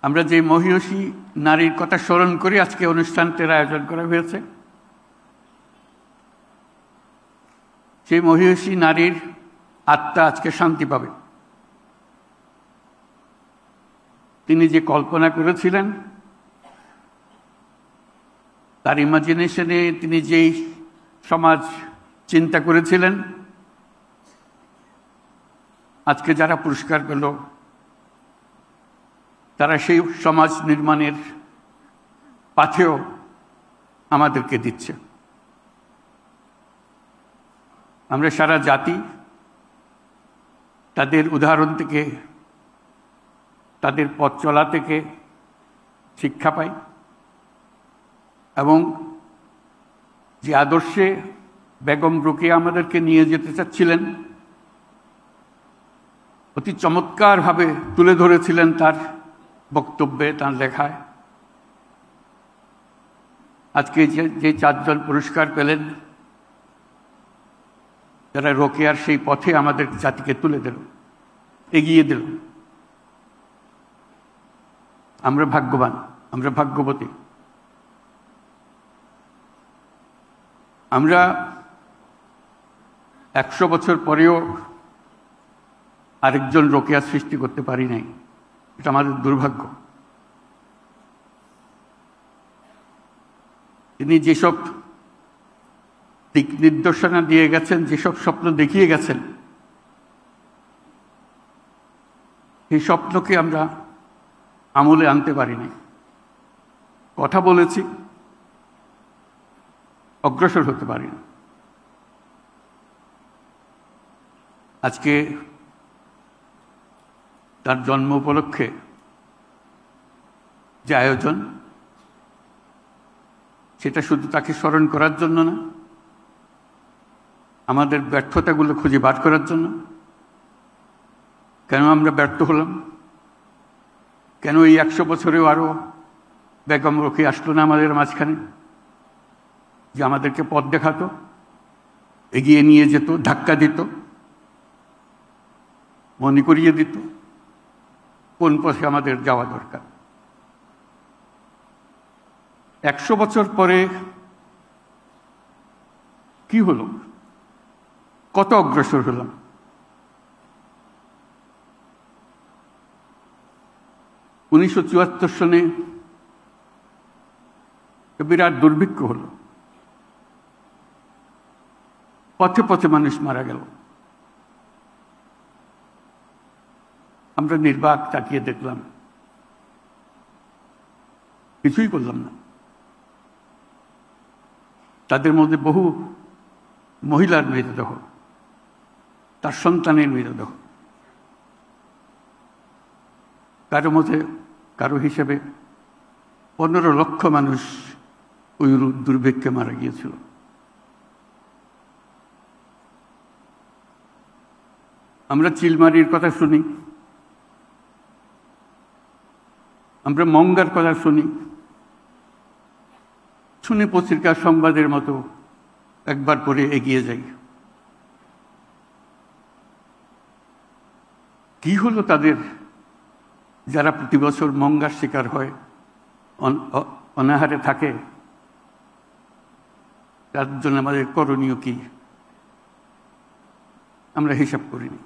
আমরা যে মহিয়সী নারীর কথা স্মরণ করে আজকে অনুষ্ঠানটির আয়োজন করা হয়েছে, সেই মহিয়সী নারীর আত্মা আজকে শান্তি পাবে। তিনি যে কল্পনা করেছিলেন, তার ইমাজিনেশনে তিনি যেই সমাজ চিন্তা করেছিলেন, আজকে যারা পুরস্কার পেল তারা সেই সমাজ নির্মাণের পাথেও আমাদেরকে দিচ্ছে। আমরা সারা জাতি তাদের উদাহরণ থেকে, তাদের পথ চলা থেকে শিক্ষা পাই, এবং যে আদর্শে বেগম রোকেয়া আমাদেরকে নিয়ে যেতে চাচ্ছিলেন, অতি চমৎকারভাবে তুলে ধরেছিলেন তার বক্তব্যে, তার লেখায়। আজকে যে চারজন পুরস্কার পেলেন, যারা রোকেয়ার সেই পথে আমাদের জাতিকে তুলে দিল, এগিয়ে দিল, আমরা ভাগ্যবান, আমরা ভাগ্যবতী। আমরা 100 বছর পরেও আরেকজন রোকেয়া সৃষ্টি করতে পারি নাই, এটা আমাদের দুর্ভাগ্য। তিনি যেসব দিক নির্দেশনা দিয়ে গেছেন, যেসব স্বপ্ন দেখিয়ে গেছেন, সেই স্বপ্নকে আমরা আমলে আনতে পারি নাই। কথা বলেছি, অগ্রসর হতে পারি না। আজকে তার জন্ম উপলক্ষে যে আয়োজন, সেটা শুধু তাকে স্মরণ করার জন্য না, আমাদের ব্যর্থতাগুলো খুঁজে বার করার জন্য। কেন আমরা ব্যর্থ হলাম? কেন এই 100 বছরেও আরও বেগম রোকেয়া আসলো না আমাদের মাঝখানে, যে আমাদেরকে পথ দেখাতো, এগিয়ে নিয়ে যেত, ধাক্কা দিত, মনে করিয়ে দিত কোন পথে আমাদের যাওয়া দরকার। 100 বছর পরে কি হলো? কত অগ্রসর হলাম? উনিশশো 1974 সনে বিরাট দুর্ভিক্ষ হলো, পথে পথে মানুষ মারা গেল। আমরা নির্বাক তাকিয়ে দেখলাম, কিছুই করলাম না। তাদের মধ্যে বহু মহিলার মৃতদেহ, তার সন্তানের মৃতদেহ, কারো মধ্যে কারো হিসেবে 15 লক্ষ মানুষ ওই দুর্ভিক্ষে মারা গিয়েছিল। আমরা চিলমারির কথা শুনি, আমরা মঙ্গার কথা শুনি, শুনে পত্রিকার সংবাদের মতো একবার পরে এগিয়ে যাই। কি হলো তাদের, যারা প্রতি বছর মঙ্গার শিকার হয়, অনাহারে থাকে? তার জন্য আমাদের করণীয় কি? আমরা হিসাব করিনি।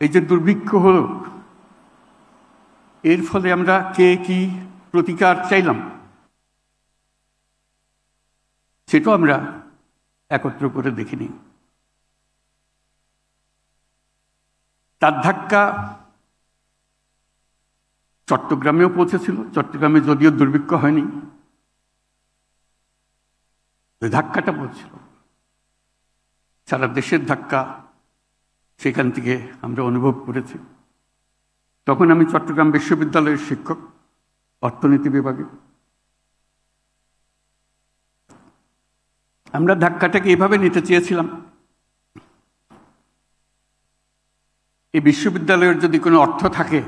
এই যে দুর্ভিক্ষ হলো, এর ফলে আমরা কে কি প্রতিকার চাইলাম, সেটাও আমরা একত্র করে দেখিনি। তার ধাক্কা চট্টগ্রামেও পৌঁছেছিল। চট্টগ্রামে যদিও দুর্ভিক্ষ হয়নি, ওই ধাক্কাটা পৌঁছেছিল। সারা দেশের ধাক্কা সেখান থেকে আমরা অনুভব করেছি। তখন আমি চট্টগ্রাম বিশ্ববিদ্যালয়ের শিক্ষক, অর্থনীতি বিভাগে। আমরা ধাক্কাটাকে এভাবে নিতে চেয়েছিলাম, এই বিশ্ববিদ্যালয়ের যদি কোনো অর্থ থাকে,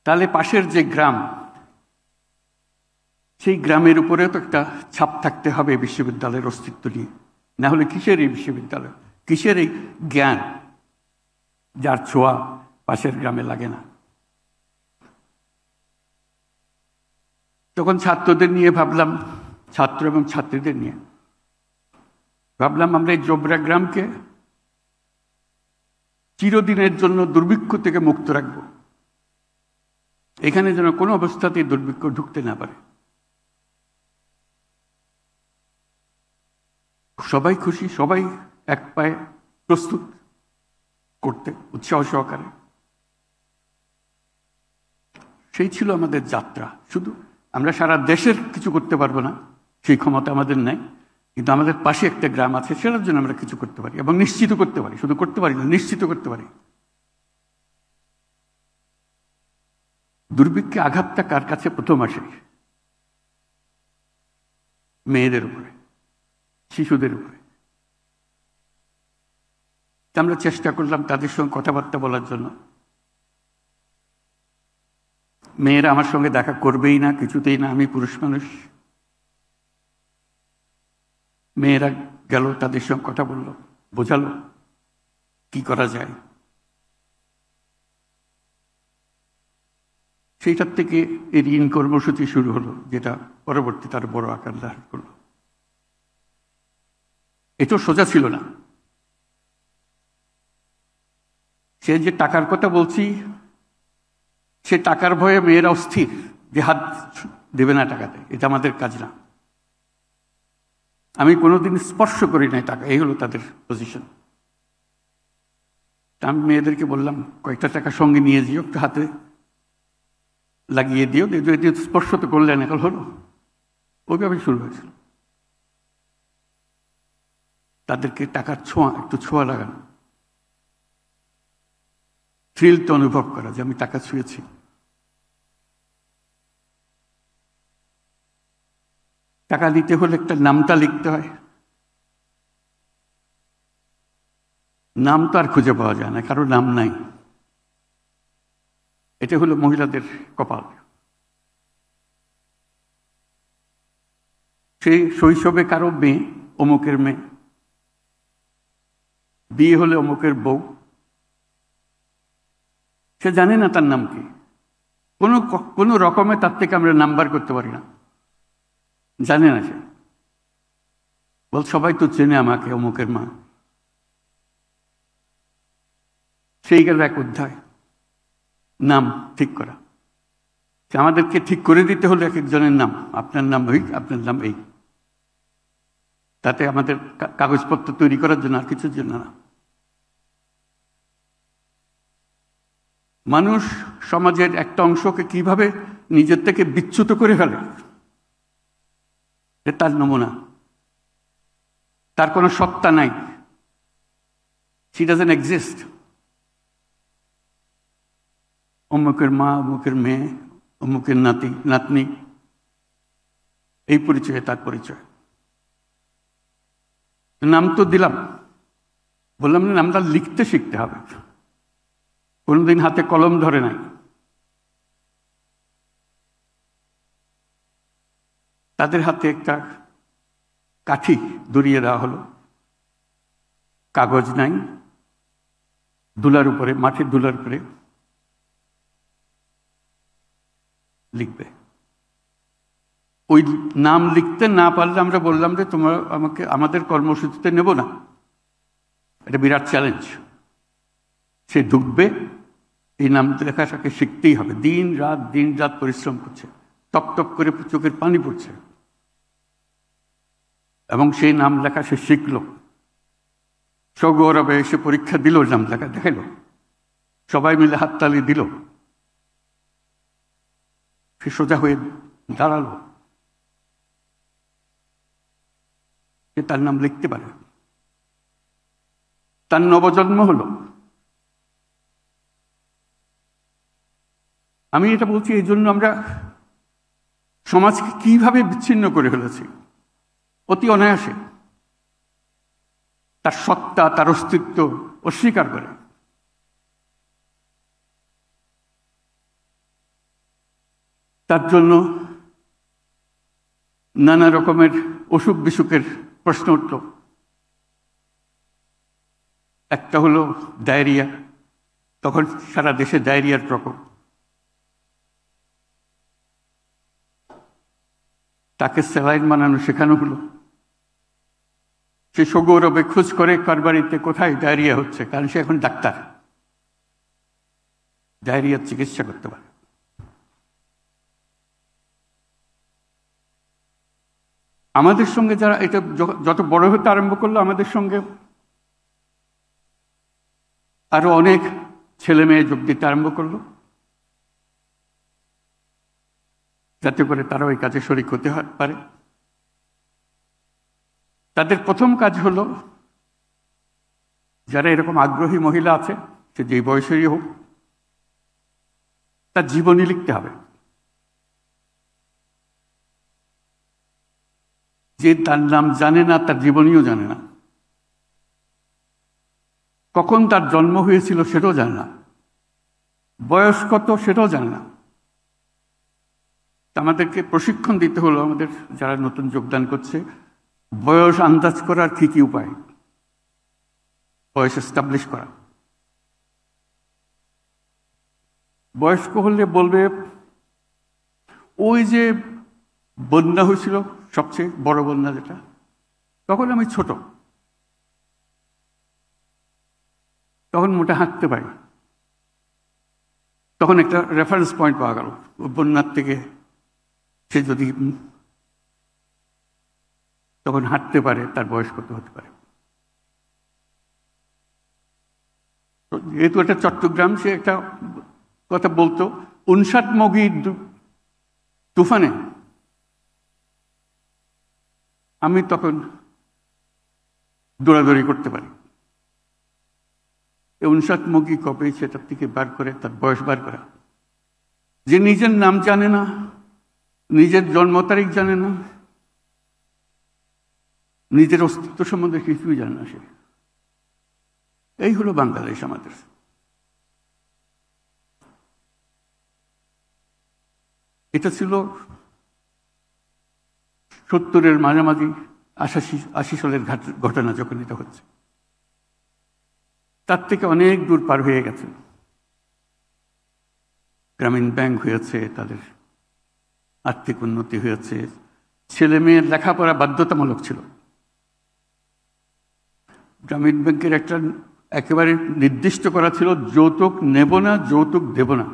তাহলে পাশের যে গ্রাম, সেই গ্রামের উপরেও তো একটা ছাপ থাকতে হবে বিশ্ববিদ্যালয়ের অস্তিত্ব নিয়ে। না হলে কিসের এই বিশ্ববিদ্যালয়, কিসের এই জ্ঞান, যার ছোঁয়া পাশের গ্রামে লাগে না। তখন ছাত্রদের নিয়ে ভাবলাম, ছাত্র এবং ছাত্রীদের নিয়ে ভাবলাম, আমরা এই জোবরা গ্রামকে চিরদিনের জন্য দুর্ভিক্ষ থেকে মুক্ত রাখব। এখানে যেন কোনো অবস্থাতেই দুর্ভিক্ষ ঢুকতে না পারে। সবাই খুশি, সবাই এক পায়ে প্রস্তুত করতে উৎসাহ সহকারে। সেই ছিল আমাদের যাত্রা। শুধু আমরা সারা দেশের কিছু করতে পারবো না, সেই ক্ষমতা আমাদের নাই, কিন্তু আমাদের পাশে একটা গ্রাম আছে, সেটার জন্য আমরা কিছু করতে পারি এবং নিশ্চিত করতে পারি। শুধু করতে পারি না, নিশ্চিত করতে পারি। দুর্ভিক্ষে আঘাতটা কার কাছে প্রথম আসে? মেয়েদের উপরে, শিশুদের উপরে। আমরা চেষ্টা করলাম তাদের সঙ্গে কথাবার্তা বলার জন্য। মেয়েরা আমার সঙ্গে দেখা করবেই না, কিছুতেই না, আমি পুরুষ মানুষ। মেয়েরা গেল, তাদের সঙ্গে কথা বলল, বোঝালো কি করা যায়। সেইটার থেকে এই ঋণ কর্মসূচি শুরু হলো, যেটা পরবর্তী তার বড় আকার ধারণ করলো। এটা সোজা ছিল না। সে যে টাকার কথা বলছি, সে টাকার ভয়ে মেয়েরা অস্থির, যে হাত দেবে না টাকাতে, এটা আমাদের কাজ না। আমি কোনোদিন স্পর্শ করি নাই টাকা, এই হলো তাদের পজিশন। আমি মেয়েদেরকে বললাম, কয়েকটা টাকা সঙ্গে নিয়ে যেও, একটু হাতে লাগিয়ে দিও, স্পর্শ তো করলেন, এখন হলো। ওইভাবে শুরু হয়েছিল। তাদেরকে টাকার ছোঁয়া, একটু ছোঁয়া লাগানো, থ্রিলটা অনুভব করা যে আমি টাকা ছুঁয়েছি। টাকা দিতে হলে একটা নামটা লিখতে হয়। নাম তো আর খুঁজে পাওয়া যায় না, কারো নাম নাই। এটা হলো মহিলাদের কপাল। সেই শৈশবে কারো মেয়ে, অমুকের মেয়ে, বিয়ে হলে অমুকের বউ, সে জানে না তার নাম কি। কোনো রকমে তার থেকে আমরা নাম্বার করতে পারি না, জানে না সে। বল, সবাই তো চেনে আমাকে, অমুকের মা। সেই গেল এক অধ্যায়, নাম ঠিক করা। আমাদেরকে ঠিক করে দিতে হলো এক একজনের নাম। আপনার নাম ওই, আপনার নাম এই। তাতে আমাদের কাগজপত্র তৈরি করার জন্য, আর কিছুর জন্য না। মানুষ সমাজের একটা অংশকে কিভাবে নিজের থেকে বিচ্যুত করে ফেলে, তার নমুনা। তার কোনো সত্তা নাই, she doesn't exist। অমুকের মা, অমুকের মেয়ে, অমুকের নাতি নাতনি, এই পরিচয়ে তার পরিচয়। নাম তো দিলাম, বললাম না, নামটা লিখতে শিখতে হবে। কোনোদিন হাতে কলম ধরে নাই। তাদের হাতে একটা কাঠি ধরিয়ে দেওয়া হলো, কাগজ নাই, দুলার উপরে, মাটির দুলার উপরে লিখবে। ওই নাম লিখতে না পারলে আমরা বললাম যে তোমরা আমাকে আমাদের কর্মসূচিতে নেব না। এটা বিরাট চ্যালেঞ্জ। সে ঢুকবে, এই নাম লেখাটাকে শিখতেই হবে। দিন রাত পরিশ্রম করছে, টপ টপ করে চোখের পানি পড়ছে, এবং সেই নাম লেখা সে শিখল। সগৌরবে এসে পরীক্ষা দিল, নাম লেখা দেখাইল, সবাই মিলে হাততালি দিল। সে সোজা হয়ে দাঁড়ালো, সে তার নাম লিখতে পারে। তার নবজন্ম হলো। আমি এটা বলছি এই জন্য, আমরা সমাজকে কিভাবে বিচ্ছিন্ন করে ফেলেছি অতি অনায়াসে। তার সত্তা, তার অস্তিত্ব অস্বীকার করে। তার জন্য নানা রকমের অসুখ বিসুখের প্রশ্ন উঠল। একটা হলো ডায়রিয়া, তখন সারা দেশে ডায়রিয়ার প্রকোপ। তাকে স্যালাইন বানানো শেখানো হলো। সে সগৌরবে খোঁজ করে কার বাড়িতে কোথায় ডায়রিয়া হচ্ছে, কারণ সে এখন ডাক্তার, ডায়রিয়ার চিকিৎসা করতে পারে। আমাদের সঙ্গে যারা এটা যত বড় হতে আরম্ভ করলো, আমাদের সঙ্গে আরো অনেক ছেলে মেয়ে যোগ দিতে আরম্ভ করলো, যাতে করে তারা ওই কাজে শরিক হতে পারে। তাদের প্রথম কাজ হলো, যারা এরকম আগ্রহী মহিলা আছে, সে যে বয়সেরই হোক, তার জীবনী লিখতে হবে। যে তার নাম জানে না, তার জীবনীও জানে না, কখন তার জন্ম হয়েছিল সেটাও জানে না, বয়স কত সেটাও জানে না। আমাদেরকে প্রশিক্ষণ দিতে হলো, আমাদের যারা নতুন যোগদান করছে, বয়স আন্দাজ করার কি কি উপায়, বয়স এস্টাবলিশ করা। বয়স্ক হলে বলবে, ওই যে বন্যা হয়েছিল, সবচেয়ে বড় বন্যা যেটা, তখন আমি ছোট, তখন মোটা হাঁটতে পারি। তখন একটা রেফারেন্স পয়েন্ট পাওয়া গেল, বন্যার থেকে সে যদি তখন হাঁটতে পারে, তার বয়স কত হতে পারে। যেহেতু এটা চট্টগ্রাম, সে একটা কথা বলতো, 59 মগি তুফানে আমি তখন দৌড়াদৌড়ি করতে পারি। 59 মগি কবে, সেটার থেকে বার করে তার বয়স বার করা। যে নিজের নাম জানে না, নিজের জন্ম তারিখ জানে না, নিজের অস্তিত্ব সম্বন্ধে কিছুই জানে না, সে এই হলো বাংলাদেশ আমাদের। এটা ছিল 70-এর মাঝামাঝি, 80 সালের ঘটনা যখন এটা হচ্ছে। তার থেকে অনেক দূর পার হয়ে গেছে। গ্রামীণ ব্যাংক হয়েছে, তাদের আর্থিক উন্নতি হয়েছে, ছেলে মেয়ের লেখাপড়া বাধ্যতামূলক ছিল। গ্রামীণ ব্যাংকের একটা একেবারে নির্দিষ্ট করা ছিল, যৌতুক নেব না, যৌতুক দেব না।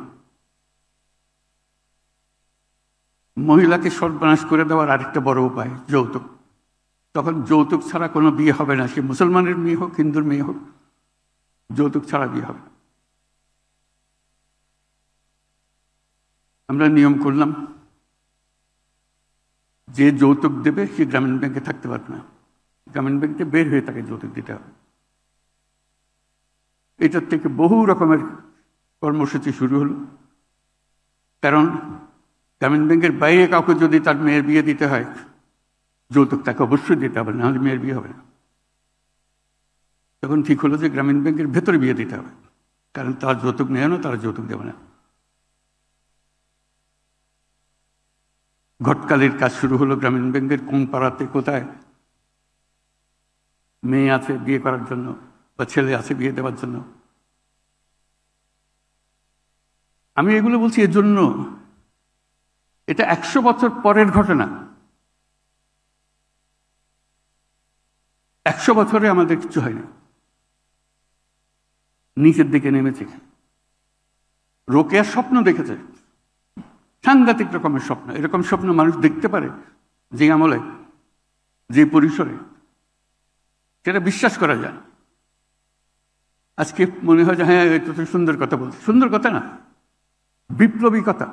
মহিলাকে সর্বনাশ করে দেওয়ার আরেকটা বড় উপায় যৌতুক। তখন যৌতুক ছাড়া কোনো বিয়ে হবে না, সে মুসলমানের মেয়ে হোক, হিন্দুর মেয়ে হোক, যৌতুক ছাড়া বিয়ে হবে। আমরা নিয়ম করলাম, যে যৌতুক দেবে সে গ্রামীণ ব্যাংকে থাকতে পারবে না, গ্রামীণ ব্যাংকে বের হয়ে তাকে যৌতুক দিতে হবে। এটার থেকে বহু রকমের কর্মসূচি শুরু হলো। কারণ গ্রামীণ ব্যাংকের বাইরে কাউকে যদি তার মেয়ের বিয়ে দিতে হয়, যৌতুক তাকে অবশ্যই দিতে হবে, নাহলে মেয়ের বিয়ে হবে না। তখন ঠিক হলো যে গ্রামীণ ব্যাংকের ভেতরে বিয়ে দিতে হবে, কারণ তার যৌতুক নেয় না, তারা যৌতুক দেবে না। ঘটকালির কাজ শুরু হলো গ্রামীণ ব্যাংকের, কোন পাড়াতে কোথায় মেয়ে আছে বিয়ে করার জন্য, বা ছেলে আছে বিয়ে দেওয়ার জন্য। আমি এগুলো বলছি এর জন্য, এটা 100 বছর পরের ঘটনা। 100 বছরে আমাদের কিছু হয়নি, নিচের দিকে নেমেছে। রোকেয়ার স্বপ্ন দেখেছে, সাংঘাতিক রকমের স্বপ্ন। এরকম স্বপ্ন মানুষ দেখতে পারে যে আমলে, যে পরিসরে, সেটা বিশ্বাস করা যায়। আজকে মনে হয় যে হ্যাঁ, এটা তো সুন্দর কথা বলছে। সুন্দর কথা না, বিপ্লবী কথা।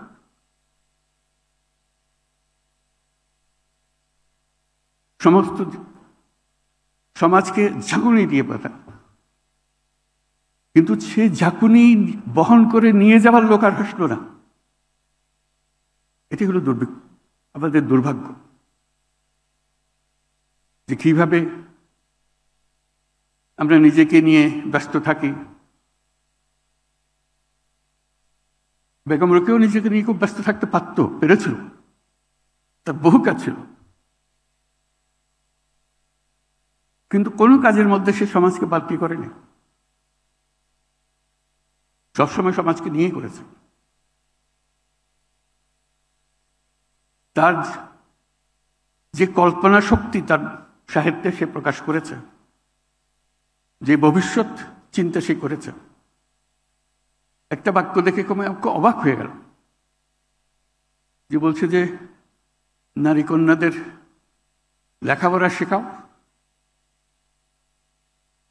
সমস্ত সমাজকে ঝাঁকুনি দিয়ে কথা, কিন্তু সে ঝাঁকুনি বহন করে নিয়ে যাওয়ার লোক আর হাসলো না। এটি হলো আমাদের দুর্ভাগ্য, যে কিভাবে আমরা নিজেকে নিয়ে ব্যস্ত থাকি। বেগম রোকেয়াও নিজেকে নিয়ে খুব ব্যস্ত থাকতে পেরেছিল, তার বহু কাজ ছিল, কিন্তু কোনো কাজের মধ্যে সে সমাজকে বাদ দিয়ে করেনি। সবসময় সমাজকে নিয়েই করেছে। তার যে কল্পনা শক্তি তার সাহিত্যে সে প্রকাশ করেছে, যে ভবিষ্যৎ চিন্তা সে করেছে, একটা বাক্য দেখে আমাকে অবাক হয়ে গেল, যে বলছে যে নারী কন্যাদের লেখাপড়া শেখাও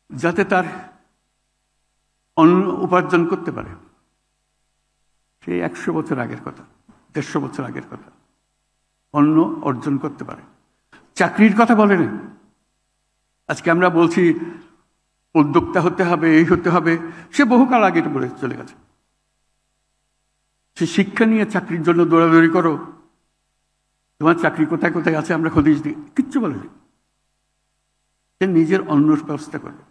যাতে তার অন্ন উপার্জন করতে পারে। সেই 100 বছর আগের কথা, 150 বছর আগের কথা, অন্ন অর্জন করতে পারে। চাকরির কথা বলেনি। আজকে আমরা বলছি উদ্যোক্তা হতে হবে, এই হতে হবে, সে বহুকাল আগে এটা বলে চলে গেছে। সে শিক্ষা নিয়ে চাকরির জন্য দৌড়াদৌড়ি করো, তোমার চাকরি কোথায় কোথায় আছে আমরা খোঁজ দিই, কিচ্ছু বলেনি। সে নিজের অন্ন ব্যবস্থা করবে।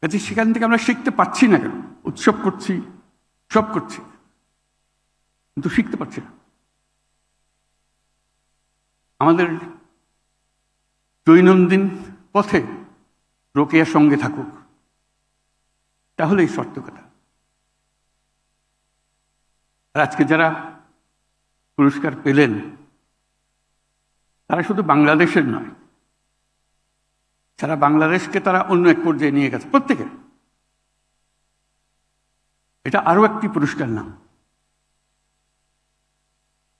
কাজে সেখান থেকে আমরা শিখতে পারছি না কেন? উৎসব করছি, সব করছি, কিন্তু শিখতে পারছি না। আমাদের দৈনন্দিন পথে রোকেয়ার সঙ্গে থাকুক, তাহলেই সার্থকতা। আর আজকে যারা পুরস্কার পেলেন তারা শুধু বাংলাদেশের নয়, সারা বাংলাদেশকে তারা অন্য এক পর্যায়ে নিয়ে গেছে প্রত্যেকে। এটা আরো একটি পুরস্কার না,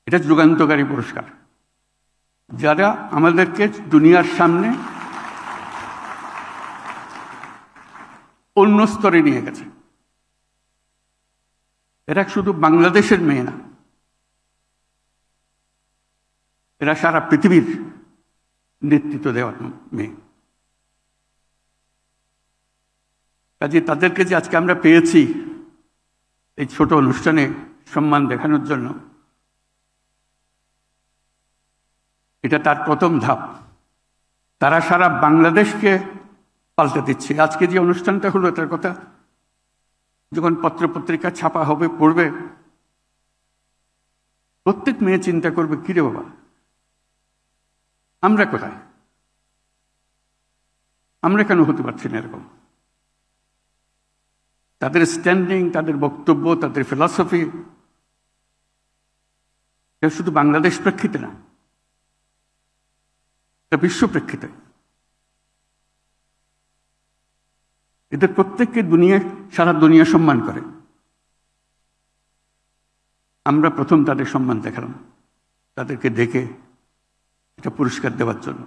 এটা যুগান্তকারী পুরস্কার, যারা আমাদেরকে দুনিয়ার সামনে অন্য স্তরে নিয়ে গেছে। এরা শুধু বাংলাদেশের মেয়ে না, এরা সারা পৃথিবীর নেতৃত্ব দেওয়ার মেয়ে। কাজে তাদেরকে যে আজকে আমরা পেয়েছি এই ছোট অনুষ্ঠানে সম্মান দেখানোর জন্য, এটা তার প্রথম ধাপ। তারা সারা বাংলাদেশকে পাল্টে দিচ্ছে। আজকে যে অনুষ্ঠানটা হলো, তার কথা যখন পত্রপত্রিকা ছাপা হবে, পড়বে, প্রত্যেক মেয়ে চিন্তা করবে, কিরে বাবা, আমরা কোথায়? আমরা কেন হতে পারছি না এরকম? তাদের স্ট্যান্ডিং, তাদের বক্তব্য, তাদের ফিলসফি, এটা শুধু বাংলাদেশ প্রেক্ষিতে না, এটা বিশ্ব প্রেক্ষিতে। এদের প্রত্যেককে সারা দুনিয়া সম্মান করে। আমরা প্রথম তাদের সম্মান দেখালাম, তাদেরকে দেখে এটা পুরস্কার দেওয়ার জন্য।